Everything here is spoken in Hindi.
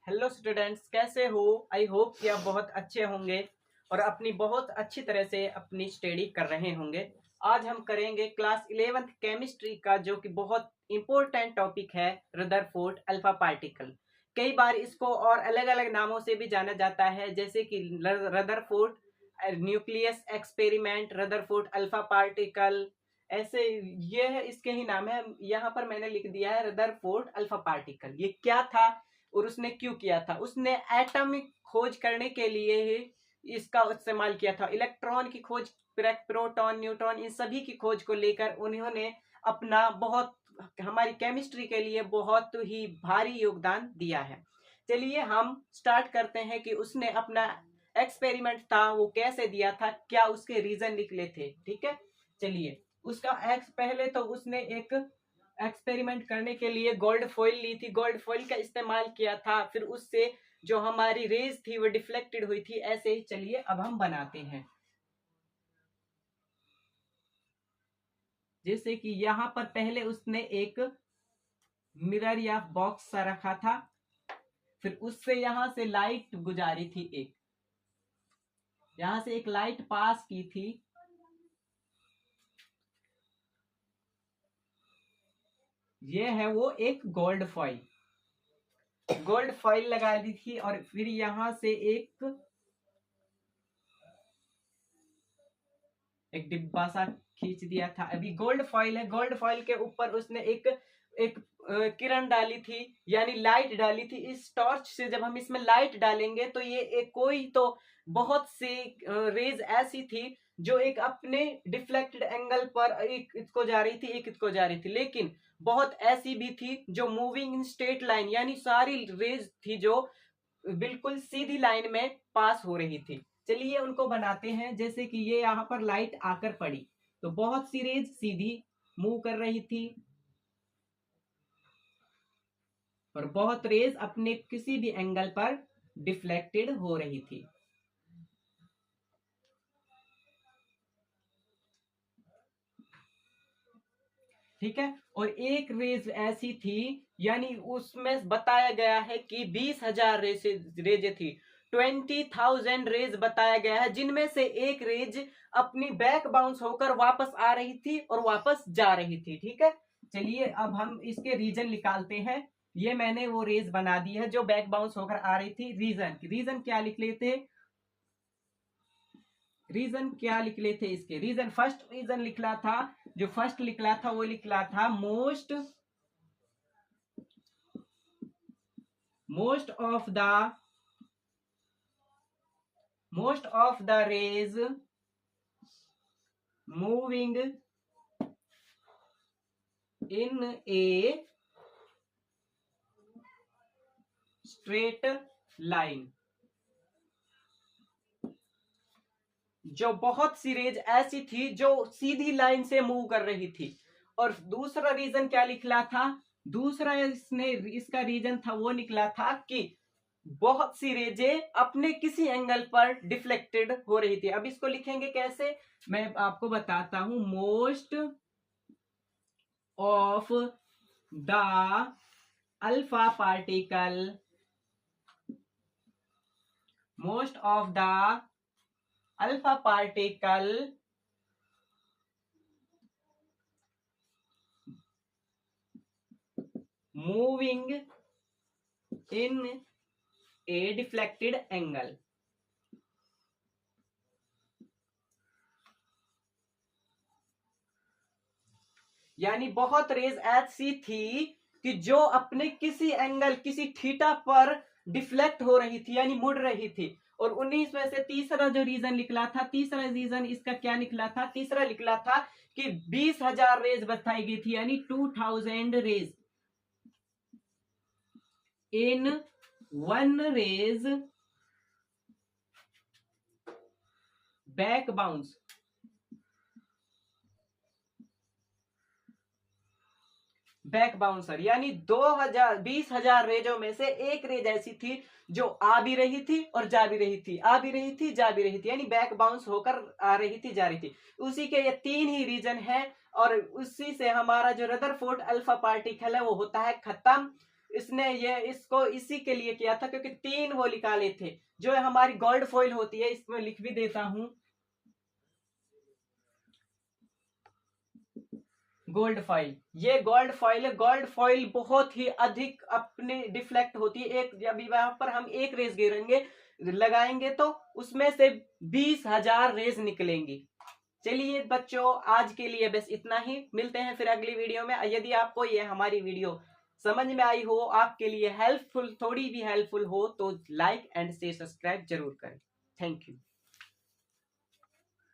हेलो स्टूडेंट्स, कैसे हो? आई होप कि आप बहुत अच्छे होंगे और अपनी बहुत अच्छी तरह से अपनी स्टडी कर रहे होंगे। आज हम करेंगे क्लास 11th केमिस्ट्री का, जो कि बहुत इंपॉर्टेंट टॉपिक है, रदरफोर्ड अल्फा पार्टिकल। कई बार इसको और अलग अलग नामों से भी जाना जाता है, जैसे कि Rutherford nucleus experiment, Rutherford alpha particle, ऐसे ये है, इसके ही नाम है। यहाँ पर मैंने लिख दिया है रदरफोर्ड अल्फा पार्टिकल। ये क्या था और उसने क्यों किया था? उसने एटॉमिक खोज करने के लिए ही इसका इस्तेमाल किया था। इलेक्ट्रॉन की खोज, प्रोटॉन, न्यूट्रॉन, इन सभी की खोज को लेकर उन्होंने अपना बहुत, हमारी केमिस्ट्री के लिए बहुत ही भारी योगदान दिया है। चलिए हम स्टार्ट करते हैं कि उसने अपना एक्सपेरिमेंट था वो कैसे दिया था, क्या उसके रीजन निकले थे। ठीक है, चलिए। उसका पहले तो उसने एक एक्सपेरिमेंट करने के लिए गोल्ड फॉइल ली थी, गोल्ड फॉइल का इस्तेमाल किया था, फिर उससे जो हमारी रेज थी वो डिफ्लेक्टेड हुई थी। ऐसे ही चलिए अब हम बनाते हैं। जैसे कि यहाँ पर पहले उसने एक मिरर या बॉक्स सा रखा था, फिर उससे यहां से लाइट गुजारी थी, एक यहां से एक लाइट पास की थी। ये है वो एक गोल्ड फॉइल, गोल्ड फॉइल लगा दी थी, और फिर यहां से एक डिब्बा सा खींच दिया था। अभी गोल्ड फॉइल है, गोल्ड फॉइल के ऊपर उसने एक एक किरण डाली थी, यानी लाइट डाली थी। इस टॉर्च से जब हम इसमें लाइट डालेंगे तो ये एक कोई तो बहुत सी रेज ऐसी थी जो एक अपने डिफ्लेक्टेड एंगल पर एक इसको जा रही थी, एक इसको जा रही थी, लेकिन बहुत ऐसी भी थी जो मूविंग इन स्ट्रेट लाइन, यानी सारी रेज थी जो बिल्कुल सीधी लाइन में पास हो रही थी। चलिए उनको बनाते हैं। जैसे कि ये यहाँ पर लाइट आकर पड़ी तो बहुत सी रेज सीधी मूव कर रही थी और बहुत रेज अपने किसी भी एंगल पर डिफ्लेक्टेड हो रही थी। ठीक है, और एक रेज ऐसी थी, यानी उसमें बताया गया है कि 20,000 रेज थी, 20,000 रेज बताया गया है, जिनमें से एक रेज अपनी बैक बाउंस होकर वापस आ रही थी और वापस जा रही थी। ठीक है, चलिए अब हम इसके रीजन निकालते हैं। ये मैंने वो रेज बना दी है जो बैक बाउंस होकर आ रही थी। रीजन क्या लिख लेते? रीजन क्या निकले थे इसके? रीजन, फर्स्ट रीजन निकला था, जो फर्स्ट निकला था वो निकला था most of the rays moving in a straight line. जो बहुत सी रेज ऐसी थी जो सीधी लाइन से मूव कर रही थी। और दूसरा रीजन क्या निकला था? दूसरा इसका रीजन था वो निकला था कि बहुत सी रेजे अपने किसी एंगल पर डिफ्लेक्टेड हो रही थी। अब इसको लिखेंगे कैसे, मैं आपको बताता हूं। Of the alpha particle most of the alpha particle moving in A deflected angle. यानी बहुत रेज ऐसी थी कि जो अपने किसी एंगल, किसी थीटा पर डिफ्लेक्ट हो रही थी, यानी मुड़ रही थी। और 19 में से तीसरा जो रीजन निकला था, तीसरा रीजन इसका क्या निकला था? तीसरा निकला था कि 20,000 रेज बताई गई थी, यानी 2,000 rays in one rays back bounce. Back bouncer, यानी 20,000 रेजों में से एक रेज ऐसी थी जो आ भी रही थी और जा भी रही थी, आ भी रही थी, जा भी रही थी, यानी बैक बाउंस होकर आ रही थी, जा रही थी। उसी के ये तीन ही रीजन है और उसी से हमारा जो रदरफोर्ड अल्फा पार्टिकल है वो होता है खत्म। इसने ये इसको इसी के लिए किया था क्योंकि 3 वो निकाले थे। जो हमारी गोल्ड फॉइल होती है, इसमें लिख भी देता हूं, गोल्ड फॉइल, ये गोल्ड फॉइल है। गोल्ड फॉइल बहुत ही अधिक अपने डिफ्लेक्ट होती है। एक जब यहाँ पर हम एक रेस गिरेंगे लगाएंगे तो उसमें से 20,000 रेस निकलेंगी। चलिए बच्चों, आज के लिए बस इतना ही, मिलते हैं फिर अगली वीडियो में। यदि आपको ये हमारी वीडियो समझ में आई हो, आपके लिए हेल्पफुल, थोड़ी भी हेल्पफुल हो, तो लाइक एंड शेयर सब्सक्राइब जरूर करें। Thank you.